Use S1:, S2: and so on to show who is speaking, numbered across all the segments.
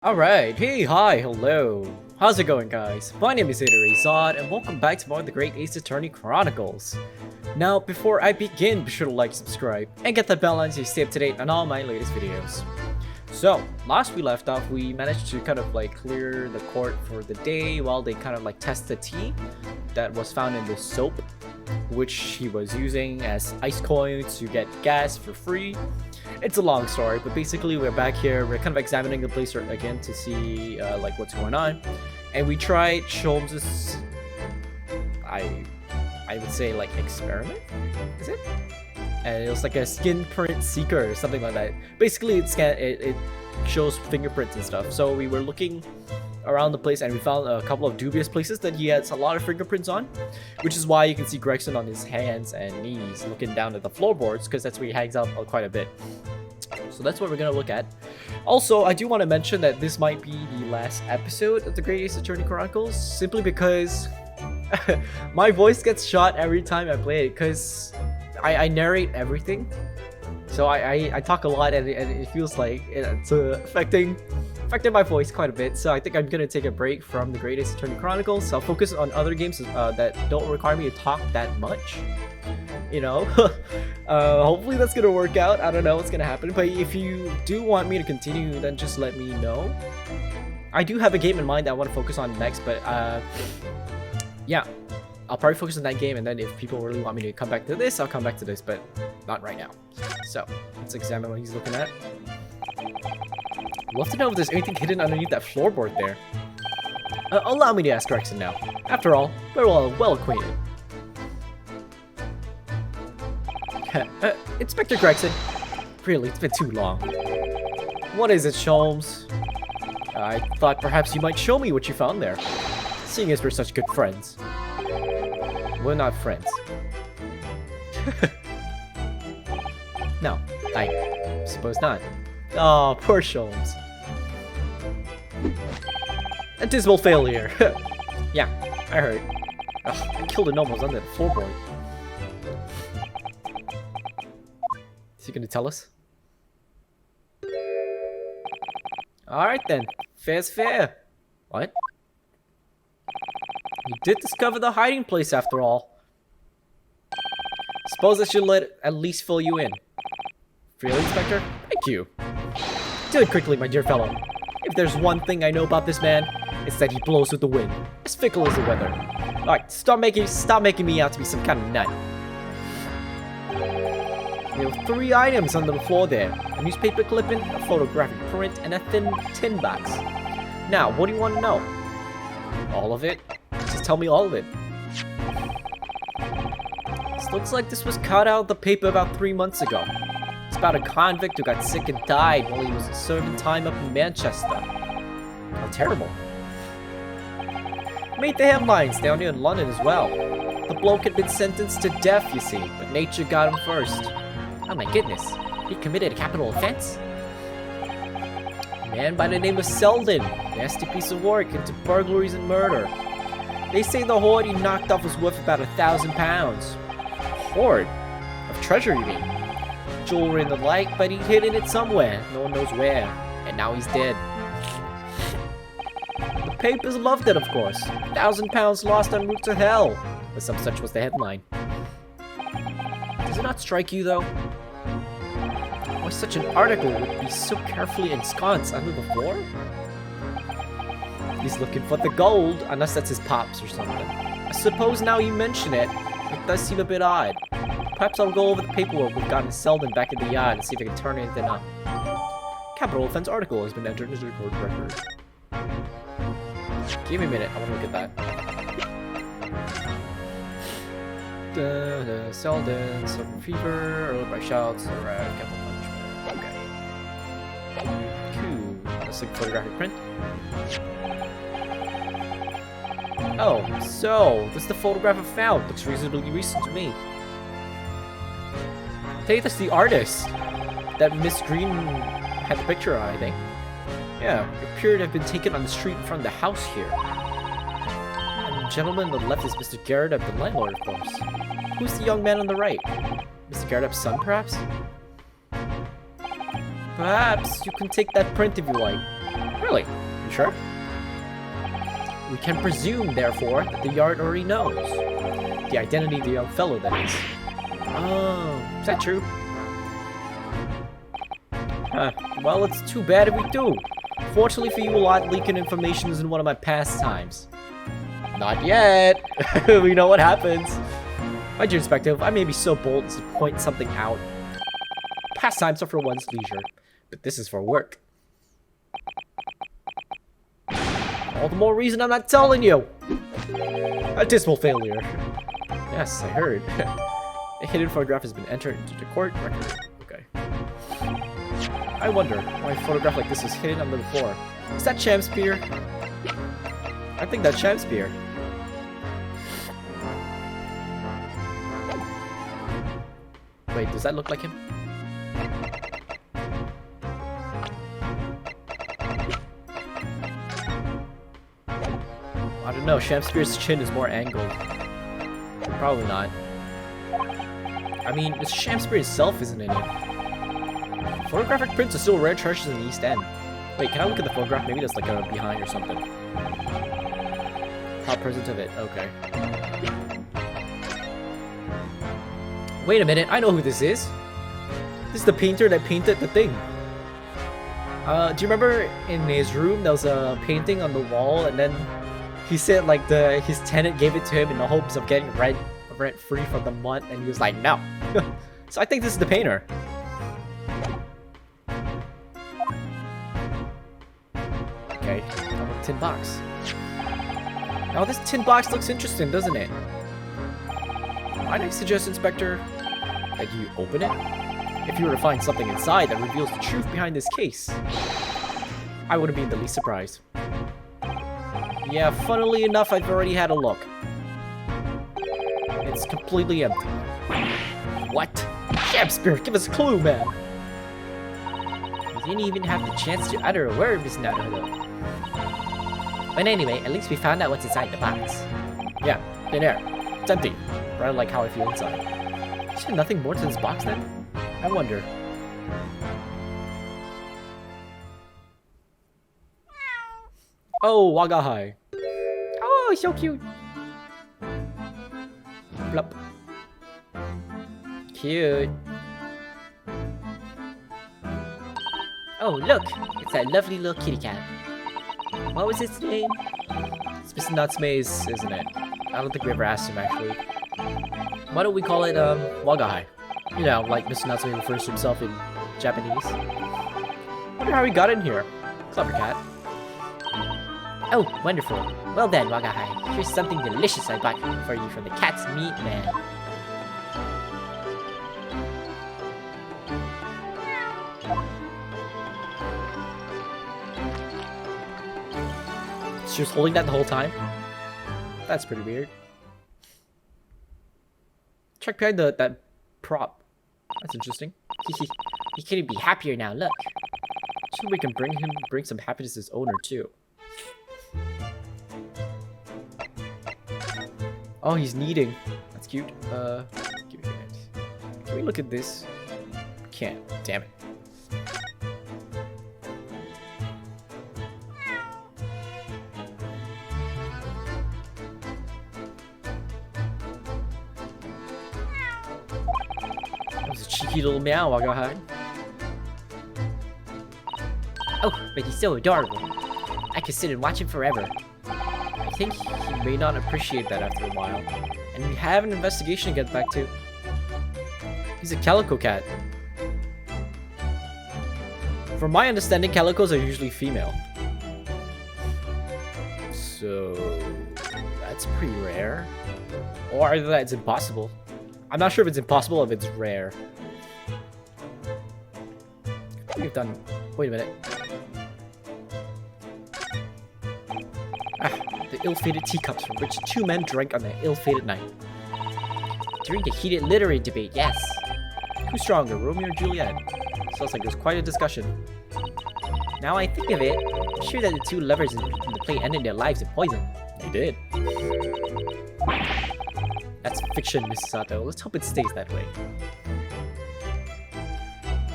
S1: Alright, hey, hi, hello. How's it going, guys? My name is ZetaRayZod, and welcome back to more of the Great Ace Attorney Chronicles. Now, before I begin, be sure to like, subscribe, and get that bell on so you stay up to date on all my latest videos. So, last we left off, we managed to kind of like clear the court for the day while they kind of like test the tea that was found in the soap, which he was using as ice coins to get gas for free. It's a long story, but basically we're back here. We're kind of examining the place again to see like what's going on, and we tried Sholmes's, I would say like experiment. Is it? And it was like a skin print seeker or something like that. Basically, it shows fingerprints and stuff. So we were looking around the place and we found a couple of dubious places that he has a lot of fingerprints on, which is why you can see Gregson on his hands and knees looking down at the floorboards, because that's where he hangs out quite a bit. So that's what we're gonna look at. Also, I do want to mention that this might be the last episode of the Great Ace Attorney Chronicles, simply because my voice gets shot every time I play it, because I narrate everything. So I talk a lot, and it feels like it's affecting my voice quite a bit. So I think I'm gonna take a break from the Great Ace Attorney Chronicles. So I'll focus on other games that don't require me to talk that much. You know, hopefully that's gonna work out. I don't know what's gonna happen, but if you do want me to continue, then just let me know. I do have a game in mind that I want to focus on next, but yeah, I'll probably focus on that game, and then if people really want me to come back to this, I'll come back to this, but not right now. So let's examine what he's looking at. I'd love to know if there's anything hidden underneath that floorboard there. Allow me to ask Gregson now. After all, we're all well acquainted. Inspector Gregson. Really, it's been too long. What is it, Sholmes? I thought perhaps you might show me what you found there, seeing as we're such good friends. We're not friends. No, I suppose not. Oh, poor Sholmes. A dismal failure. Yeah, I heard. Ugh, I killed a gnome was under the floorboard. Is he gonna tell us? Alright then, fair's fair. What? You did discover the hiding place after all. Suppose I should at least fill you in. Really, Inspector? Thank you. Do it quickly, my dear fellow. If there's one thing I know about this man, it's that he blows with the wind, as fickle as the weather. Alright, stop making me out to be some kind of nut. There were 3 items under the floor there. A newspaper clipping, a photographic print, and a thin tin box. Now, what do you want to know? All of it? Just tell me all of it. This looks like this was cut out of the paper about 3 months ago. It's about a convict who got sick and died while he was serving time up in Manchester. How terrible. Made the headlines down here in London as well. The bloke had been sentenced to death, you see, but nature got him first. Oh my goodness, he committed a capital offense? A man by the name of Selden, nasty piece of work into burglaries and murder. They say the hoard he knocked off was worth about £1,000. Hoard? Of treasure, you mean? Jewelry and the like, but he'd hidden it somewhere, no one knows where, and now he's dead. The papers loved it, of course. £1,000 lost en route to hell, or some such was the headline. Does it not strike you, though? Why such an article would be so carefully ensconced under the floor? He's looking for the gold, unless that's his pops or something. I suppose now you mention it, it does seem a bit odd. Perhaps I'll go over the paperwork we've got in Selden back in the yard and see if I can turn anything up. Capital offense article has been entered into the court record. Give me a minute, I want to look at that. Selden, sudden fever, early by shouts, alright, capital punishment. Okay. Cool. Let's look at photographic print. Oh, so this is the photograph I found. Looks reasonably recent to me. Hey, that's the artist that Miss Green had the picture on, I think. Yeah, it appeared to have been taken on the street in front of the house here. And the gentleman on the left is Mr. Garrett, the landlord, of course. Who's the young man on the right? Mr. Garrett's son, perhaps? Perhaps you can take that print if you like. Really? You sure? We can presume, therefore, that the yard already knows. The identity of the young fellow, that is. Oh, is that true? Huh. Well, it's too bad if we do. Fortunately for you, a lot leaking information is in one of my pastimes. Not yet. We know what happens. My dear Inspector, I may be so bold as to point something out. Pastimes are for one's leisure, but this is for work. All the more reason I'm not telling you. A dismal failure. Yes, I heard. A hidden photograph has been entered into the court record. Okay. I wonder why a photograph like this is hidden under the floor. Is that Shamspeare? I think that's Shamspeare. Wait, does that look like him? I don't know, Shamspeare's chin is more angled. Probably not. I mean, it's Shamspeare himself, isn't it? Photographic prints are still rare treasures in the East End. Wait, can I look at the photograph? Maybe there's like a behind or something. Top present of it, okay. Wait a minute, I know who this is. This is the painter that painted the thing. Do you remember in his room there was a painting on the wall, and then he said like his tenant gave it to him in the hopes of getting rent free for the month, and he was like, no. So I think this is the painter. Okay, a tin box. Now this tin box looks interesting, doesn't it? Might I suggest, Inspector, that you open it? If you were to find something inside that reveals the truth behind this case, I wouldn't be in the least surprised. Yeah, funnily enough, I've already had a look. It's completely empty. What? Shamspeare, give us a clue, man! You didn't even have the chance to utter a word, Miss Naruto. But anyway, at least we found out what's inside the box. Yeah, thin air. It's empty. Rather like how I feel inside. Is there nothing more to this box then? I wonder. Oh, Wagahai. Oh, so cute. Blup. Cute. Oh, look! It's that lovely little kitty cat. What was its name? It's Mr. Natsume's, isn't it? I don't think we ever asked him, actually. Why don't we call it, Wagahai? You know, like Mr. Natsume refers to himself in Japanese. Wonder how he got in here. Clever cat. Oh, wonderful. Well then, Wagahai, here's something delicious I bought for you from the cat's meat man. She was holding that the whole time? That's pretty weird. Check behind that prop. That's interesting. He couldn't be happier now, look. So we can bring some happiness to his owner too. Oh, he's kneading. That's cute. Give me a minute. Can we look at this? Can't. Damn it. That was a cheeky little meow I got had. Oh, but he's so adorable. I could sit and watch him forever. I think he may not appreciate that after a while. And we have an investigation to get back to. He's a calico cat. From my understanding, calicos are usually female. So that's pretty rare. Or either that it's impossible. I'm not sure if it's impossible or if it's rare. We've done... Wait a minute. The ill-fated teacups from which two men drank on that ill-fated night. During the heated literary debate, yes. Who's stronger, Romeo or Juliet? Sounds like it was quite a discussion. Now I think of it, I'm sure that the two lovers in the play ended their lives in poison. They did. That's fiction, Mrs. Sato. Let's hope it stays that way.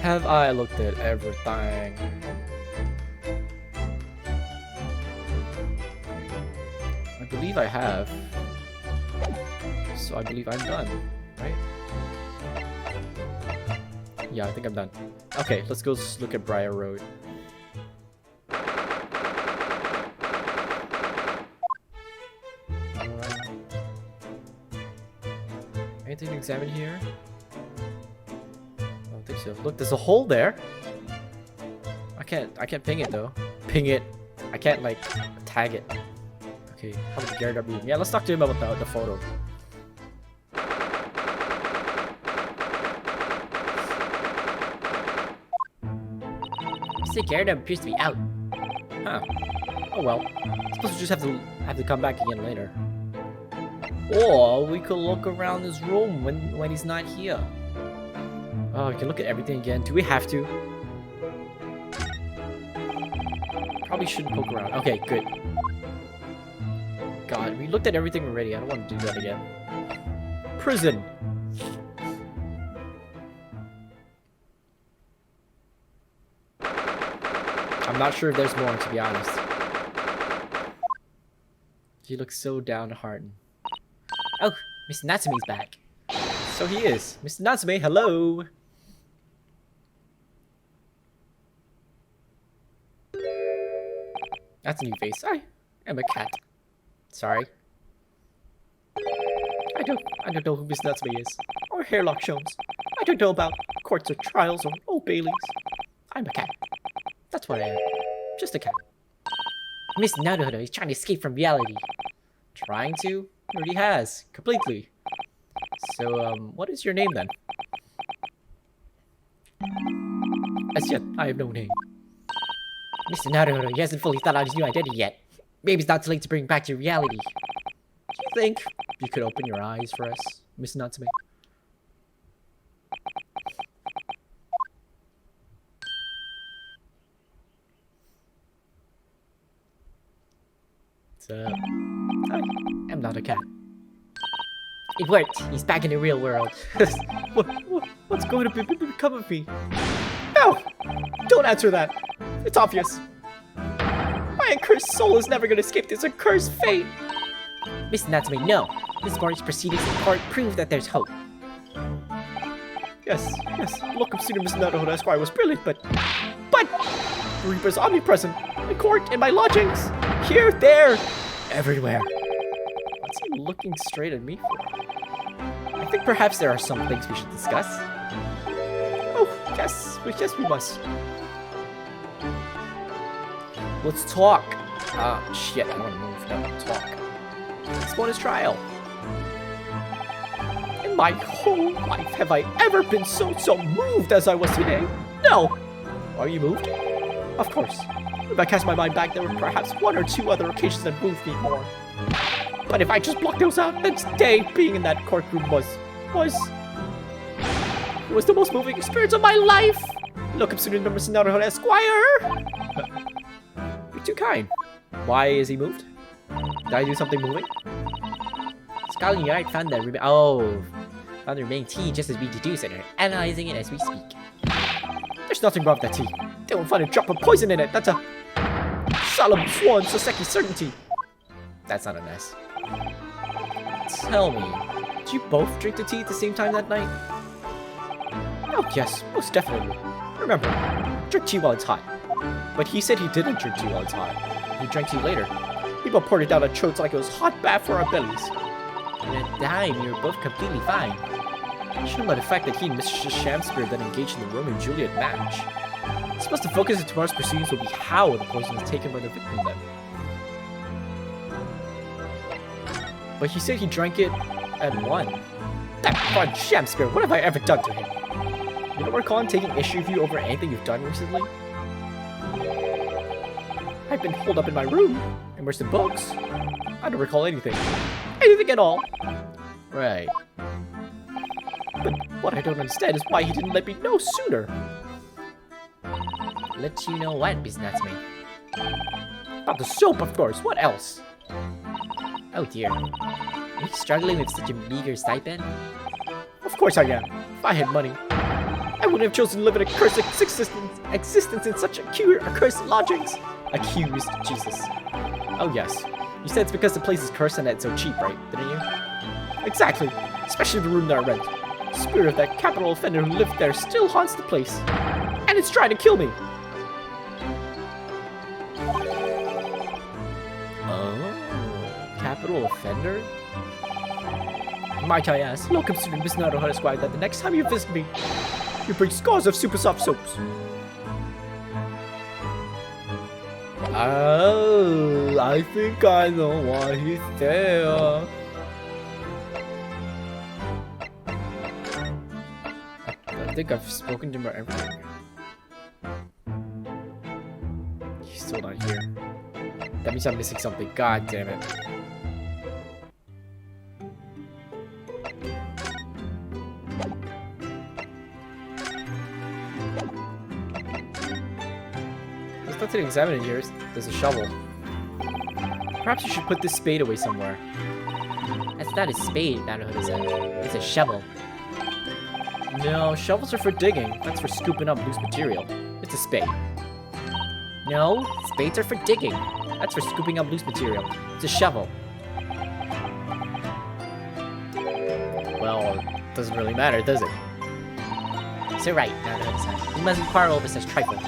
S1: Have I looked at everything? I believe I have. So I believe I'm done, right? Yeah, I think I'm done. Okay, let's go look at Briar Road. Anything to examine here? I don't think so. Look, there's a hole there. I can't ping it though. Ping it. I can't like tag it. Okay, how about the Garrett room? Yeah, let's talk to him about the photo. Mr. Garrett appears to be out. Huh. Oh well. I suppose we just have to come back again later. Or we could look around his room when he's not here. Oh, we can look at everything again. Do we have to? Probably shouldn't poke around. Okay, good. God, we looked at everything already. I don't want to do that again. Prison. I'm not sure if there's more, to be honest. He looks so downhearted. Oh, Mr. Natsume's back. So he is. Mr. Natsume, hello! That's a new face. I am a cat. Sorry. I don't know who Mr. Natsume is. Or Hairlock Sholmes. I don't know about courts or trials or Old Baileys. I'm a cat. That's what I am. Just a cat. Mr. Naruto is trying to escape from reality. Trying to? He already has. Completely. So, what is your name then? As yet, I have no name. Mr. Naruto, he hasn't fully thought out his new identity yet. Maybe it's not too late to bring him back to reality. Do you think you could open your eyes for us, Mr. Natsume? I am not a cat. It worked. He's back in the real world. What's going to become of me? No! Don't answer that. It's obvious. My accursed soul is never going to escape this accursed fate. Mr. Natsume, no. This morning's proceedings in court prove that there's hope. Yes. The look of student Mr. Naruto Esquire was brilliant, but... The Reaper's omnipresent. In court, in my lodgings. Here, there, everywhere. What's he looking straight at me for? I think perhaps there are some things we should discuss. Oh, yes, we must. Let's talk. Shit, I don't want to move. No, let's talk. Let's go on his trial. In my whole life, have I ever been so moved as I was today? No. Are you moved? Of course. If I cast my mind back, there were perhaps one or two other occasions that moved me more. But if I just block those out, then today being in that courtroom was the most moving experience of my life. Look up student Mr. Naruto Esquire. You're too kind. Why is he moved? Did I do something moving? Scholarly Art found the remaining tea just as we deduced and are analyzing it as we speak. There's nothing wrong with that tea. They won't find a drop of poison in it. That's a solemn sworn Soseki certainty. That's not a mess. Tell me, did you both drink the tea at the same time that night? Oh yes, most definitely. Remember, drink tea while it's hot. But he said he didn't drink tea while it's hot. He drank tea later. People poured it down our throats like it was hot bath for our bellies. And at the time, you were both completely fine. You shouldn't let the fact that he and Mr. Shamspeare then engaged in the Romeo and Juliet match. It's supposed to focus of tomorrow's proceedings will be how the poison was taken by the victim then. But he said he drank it and won. That fun Shamspeare, what have I ever done to him? You don't recall him taking issue with you over anything you've done recently? I've been holed up in my room, immersed in books. I don't recall anything. Anything at all. Right. But what I don't understand is why he didn't let me know sooner. Let you know what, Mr. Natsume? About the soap, of course. What else? Oh dear. Are you struggling with such a meager stipend? Of course I am. If I had money, I wouldn't have chosen to live in a cursed existence in such accursed lodgings. Accused, Jesus. Oh yes. You said it's because the place is cursed and that it's so cheap, right? Didn't you? Exactly. Especially the room that I rent. The spirit of that capital offender who lived there still haunts the place. And it's trying to kill me. Oh, capital offender? Might I ask, locum student Miss Naruto has required that the next time you visit me, you bring scores of super soft soaps. Oh, I think I know why he's there. I think I've spoken to him about everything. He's still not here. That means I'm missing something. God damn it. There's nothing to examine in here. There's a shovel. Perhaps you should put this spade away somewhere.
S2: That's not a spade, Naruto said. It's a shovel.
S1: No, shovels are for digging. That's for scooping up loose material. It's a spade.
S2: No, spades are for digging. That's for scooping up loose material. It's a shovel.
S1: Well, it doesn't really matter, does it?
S2: So right, Naruto said. We mustn't quarrel over such trifles.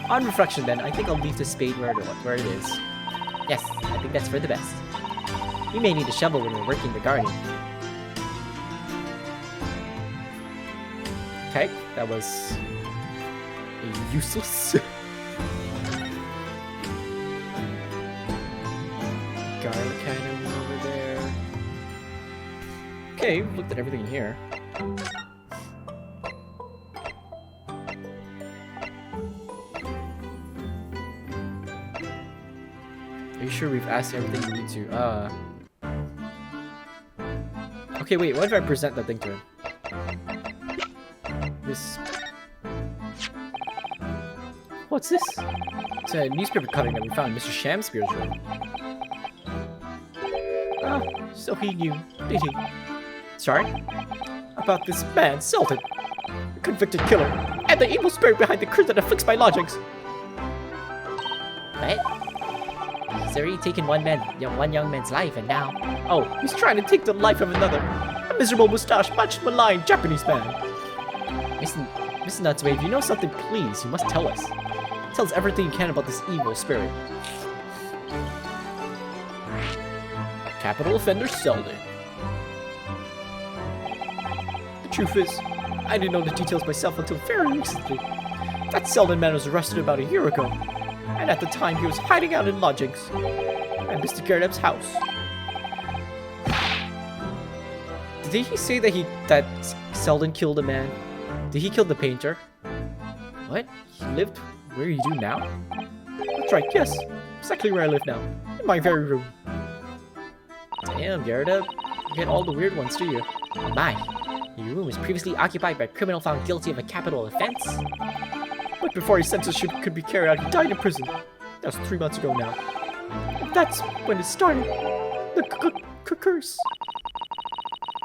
S1: On reflection then, I think I'll leave the spade where it is.
S2: Yes, I think that's for the best. We may need a shovel when we're working the garden.
S1: Okay, that was useless. Garlic cannon over there. Okay, we've looked at everything in here. Are you sure we've asked everything we need to? Okay, wait, what if I present that thing to him? This... What's this? It's a newspaper cutting that we found in Mr. Shamspeare's room. Ah, so he knew, did he? Sorry? About this man, Selden, the convicted killer, and the evil spirit behind the curse that afflicts my lodgings.
S2: What? He's already taken one young man's life, and now...
S1: Oh, he's trying to take the life of another. A miserable mustache-munched, maligned Japanese man. Mr. Natsume, if you know something, please, you must tell us. Tell us everything you can about this evil spirit. Capital offender Selden. The truth is, I didn't know the details myself until very recently. That Selden man was arrested about a year ago, and at the time he was hiding out in lodgings at Mr. Garrett's house. Did he say that Selden killed a man? Did he kill the painter? What? He lived where you do now? That's right, yes. Exactly where I live now. In my very room. Damn, Garrett, you get all the weird ones, do you?
S2: My, your room was previously occupied by a criminal found guilty of a capital offense?
S1: But before his sentence could be carried out, he died in prison. That was 3 months ago now. And that's when it started. The curse.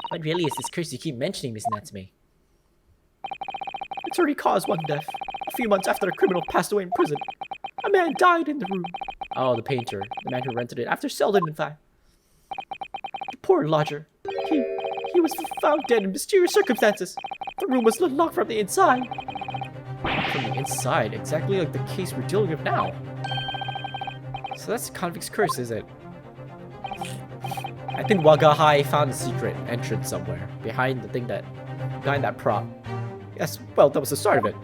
S2: What really is this curse you keep mentioning, Miss Natsume?
S1: It's already caused one death. A few months after the criminal passed away in prison, a man died in the room. Oh, the painter. The man who rented it after Selden, in fact. The poor lodger. He was found dead in mysterious circumstances. The room was locked from the inside. From the inside? Exactly like the case we're dealing with now. So that's the Convicts Curse, is it? I think Wagahai found a secret entrance somewhere. Behind that prop. Yes, well, that was the start of it.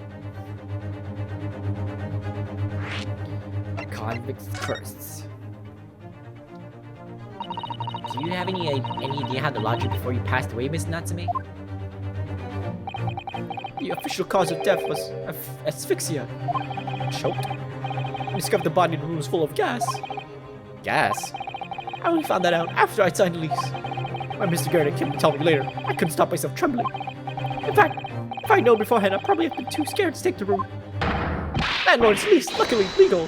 S1: Convicts Curse.
S2: Do you have any idea how the lodger before you passed away, Miss Natsume?
S1: The official cause of death was asphyxia. Choked. We discovered the body in the room was full of gas. Gas? I only found that out after I signed the lease. When Mr. Garrett came to tell me later, I couldn't stop myself trembling. In fact, if I'd known beforehand, I'd probably have been too scared to take the room. Landlord's lease, luckily legal.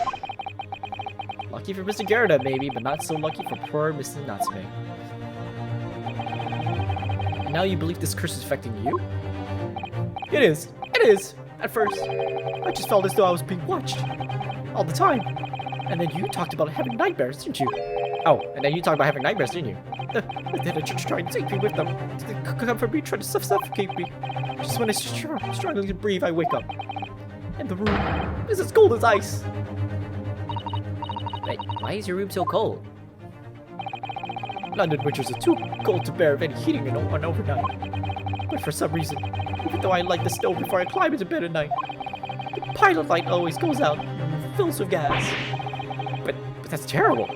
S1: Lucky for Mr. Garrett, maybe, but not so lucky for poor Mr. Natsume. And now you believe this curse is affecting you? It is. It is. At first, I just felt as though I was being watched. All the time. And then you talked about having nightmares, didn't you?
S2: Oh, and then you talked about having nightmares, didn't you? The tenant just tried to take me with them. They comfort me, try to suffocate me. Just when I struggling to breathe, I wake up. And the room is as cold as ice.
S3: Wait, why is your room so cold?
S2: London winters are too cold to bear any heating in one overnight. But for some reason, even though I light the stove before I climb into bed at night, the pilot light always goes out and fills with gas. But that's terrible.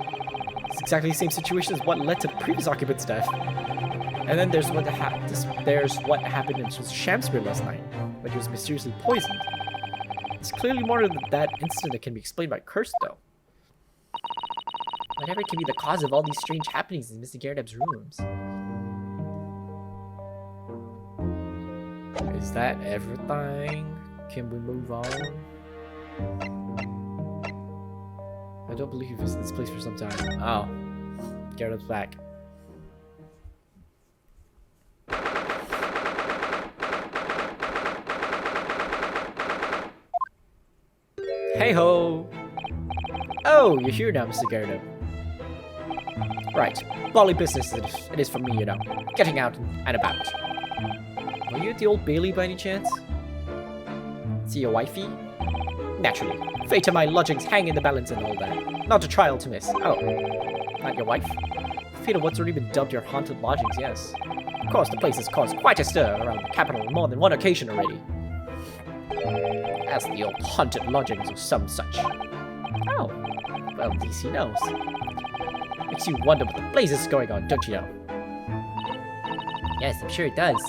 S2: It's exactly the same situation as what led to the previous occupant's death. And then there's what happened in Shamspeare last night, when he was mysteriously poisoned. It's clearly more than that incident that can be explained by curse, though.
S3: Whatever can be the cause of all these strange happenings in Mr. Garrett's rooms.
S1: Is that everything? Can we move on? I don't believe he was in this place for some time. Oh. Garrett's back. Hey ho! Oh, you're here now, Mr. Garrett. Right. Bally business it is for me, you know. Getting out and about. Are you at the Old Bailey by any chance? See your wifey? Naturally. Fate of my lodgings hang in the balance and all that. Not a trial to miss. Oh. Not your wife? Fate of what's already been dubbed your haunted lodgings, yes. Of course, the place has caused quite a stir around the capital on more than one occasion already. As the old haunted lodgings or some such. Oh. Well, at least he knows. Makes you wonder what the blazes is going on, don't you know?
S3: Yes, I'm sure it does.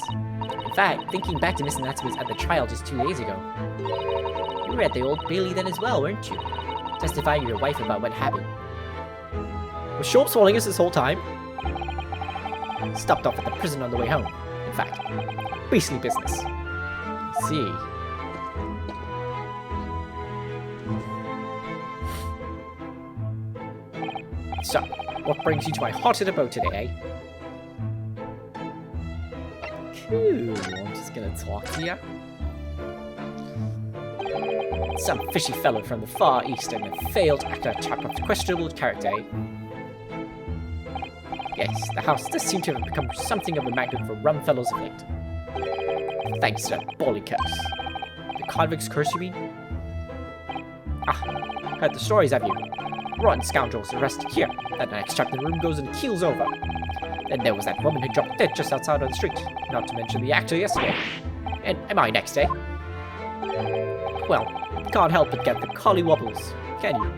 S3: In fact, thinking back to Miss Natsume's at the trial just 2 days ago. You were at the Old Bailey then as well, weren't you? Testifying to your wife about what happened.
S1: Was Shamspeare following us this whole time? Stopped off at the prison on the way home. In fact, beastly business. I see. So, what brings you to my haunted abode today, eh? Cool, I'm just gonna talk to you. Some fishy fellow from the Far East and a failed actor chap of questionable character, eh? Yes, the house does seem to have become something of a magnet for rum fellows of late. Thanks to that bally curse. The Convicts Curse, you mean? Ah, heard the stories, have you? Rotten scoundrels arrested here. Then an extracted room goes and keels over. Then there was that woman who dropped dead just outside on the street. Not to mention the actor yesterday. And am I next, eh? Well, can't help but get the collie wobbles, can you?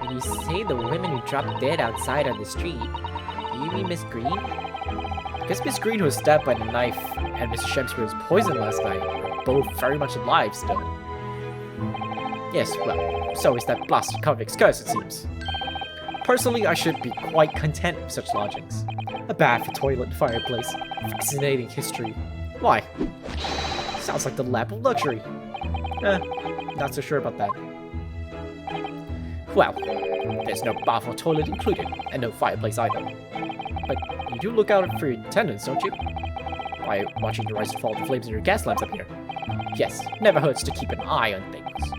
S3: When you say the women who dropped dead outside on the street, do you mean Miss Green?
S1: I guess Miss Green, who was stabbed by the knife, and Mr. Shamspeare was poisoned last night, are both very much alive still. Yes, well, so is that blasted Convicts Curse, it seems. Personally, I should be quite content with such lodgings. A bath, a toilet, fireplace, fascinating history. Why? Sounds like the lap of luxury. Not so sure about that. Well, there's no bath or toilet included, and no fireplace either. But you do look out for your tenants, don't you? By watching the rise and fall of the flames in your gas lamps up here. Yes, never hurts to keep an eye on things,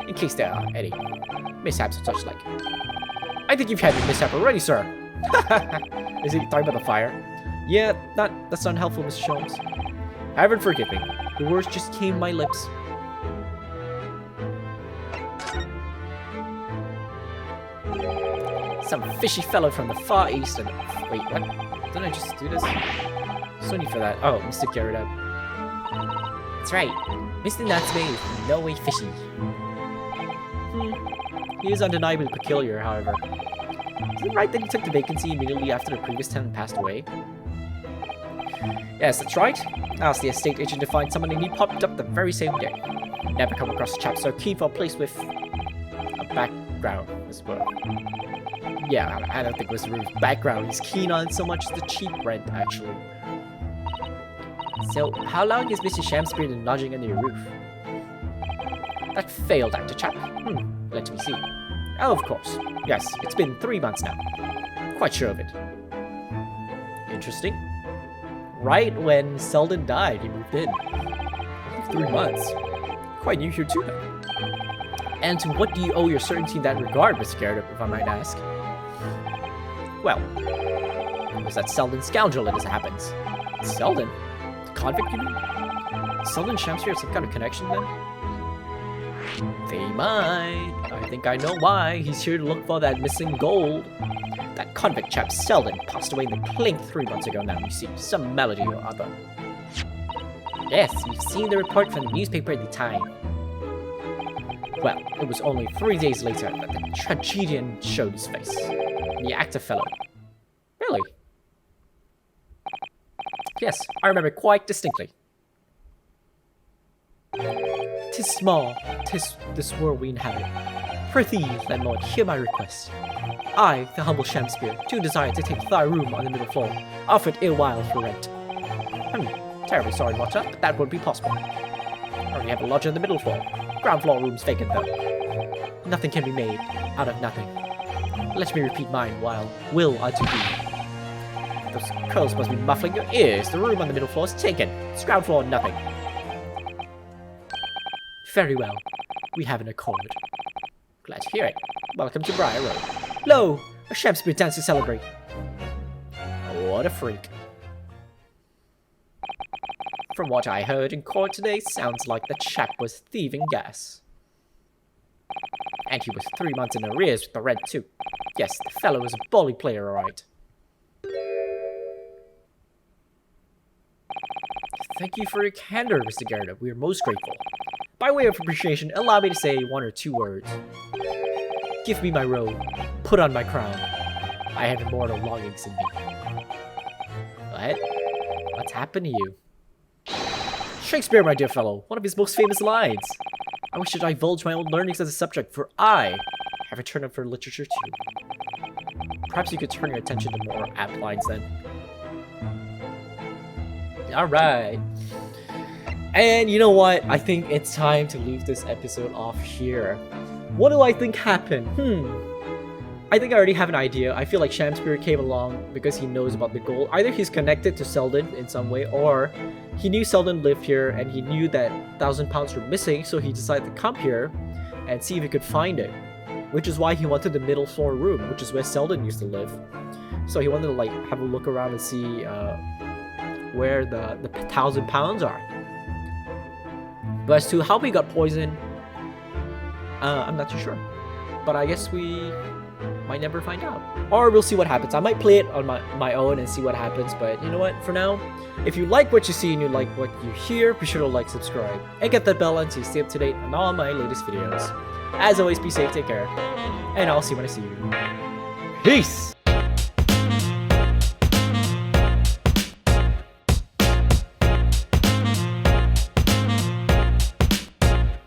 S1: in case there are any mishaps or such like. I think you've had a mishap already, sir. Is he talking about the fire? Yeah, that's not helpful, Mr. Sholmes. Heaven forgive me. The words just came to my lips. Some fishy fellow from the Far East and... Wait, what? Didn't I just do this? So need for that. Oh, Mr. Garrett.
S3: That's right. Mr. Natsume is no way fishy.
S1: He is undeniably peculiar, however. Is it right that he took the vacancy immediately after the previous tenant passed away? Yes, that's right. Asked the estate agent to find someone and he popped up the very same day. Never come across a chap so keen for a place with a background as well. Yeah, I don't think it was the room's background he's keen on so much as the cheap rent, actually.
S3: So, how long has Mr. Shamspeare been lodging under your roof?
S1: That failed actor chap. Let me see. Oh, of course. Yes, it's been 3 months now. Quite sure of it. Interesting. Right when Selden died, he moved in. Only 3 months. Quite new here too, then. And to what do you owe your certainty in that regard, Mr. Garrett, if I might ask?
S2: Well,
S1: It was that Selden scoundrel, as it happens.
S2: Selden? The convict, you mean?
S1: Selden and Shamspeare have some kind of connection then? They might. I think I know why. He's here to look for that missing gold. That convict chap Selden passed away in the clink 3 months ago now, you see. Some melody or other.
S3: Yes, we've seen the report from the newspaper at the time.
S1: Well, it was only 3 days later that the tragedian showed his face. The actor fellow. Really? Yes, I remember quite distinctly. 'Tis small, 'tis this world we inhabit. Prithee, landlord, hear my request. I, the humble Shamspeare, do desire to take thy room on the middle floor, offered ill while for rent. Terribly sorry, Watcher, but that won't be possible. I already have a lodger on the middle floor. Ground floor room's vacant, though. Nothing can be made out of nothing. Let me repeat mine while will unto thee. Those curls must be muffling your ears. The room on the middle floor is taken. It's ground floor nothing. Very well. We have an accord. Glad to hear it. Welcome to Briar Road. Lo! A Shamspeare dance to celebrate. What a freak. From what I heard in court today, sounds like the chap was thieving gas. And he was 3 months in arrears with the rent too. Yes, the fellow was a bully player, alright. Thank you for your candor, Mr. Garrett. We are most grateful. By way of appreciation, allow me to say 1 or 2 words. Give me my robe. Put on my crown. I have immortal longings in me. What? What's happened to you? Shakespeare, my dear fellow, one of his most famous lines. I wish to divulge my own learnings as a subject, for I have a turn up for literature too. Perhaps you could turn your attention to more apt lines then. Alright. And you know what? I think it's time to leave this episode off here. What do I think happened? I think I already have an idea. I feel like Shamspeare came along because he knows about the gold. Either he's connected to Selden in some way, or he knew Selden lived here and he knew that £1,000 were missing, so he decided to come here and see if he could find it. Which is why he wanted the middle floor room, which is where Selden used to live. So he wanted to like have a look around and see where the £1,000 are. But as to how he got poisoned, I'm not too sure. But I guess we might never find out. Or we'll see what happens. I might play it on my own and see what happens, but you know what? For now, if you like what you see and you like what you hear, be sure to like, subscribe, and get that bell on so you stay up to date on all my latest videos. As always, be safe, take care, and I'll see you when I see you. Peace!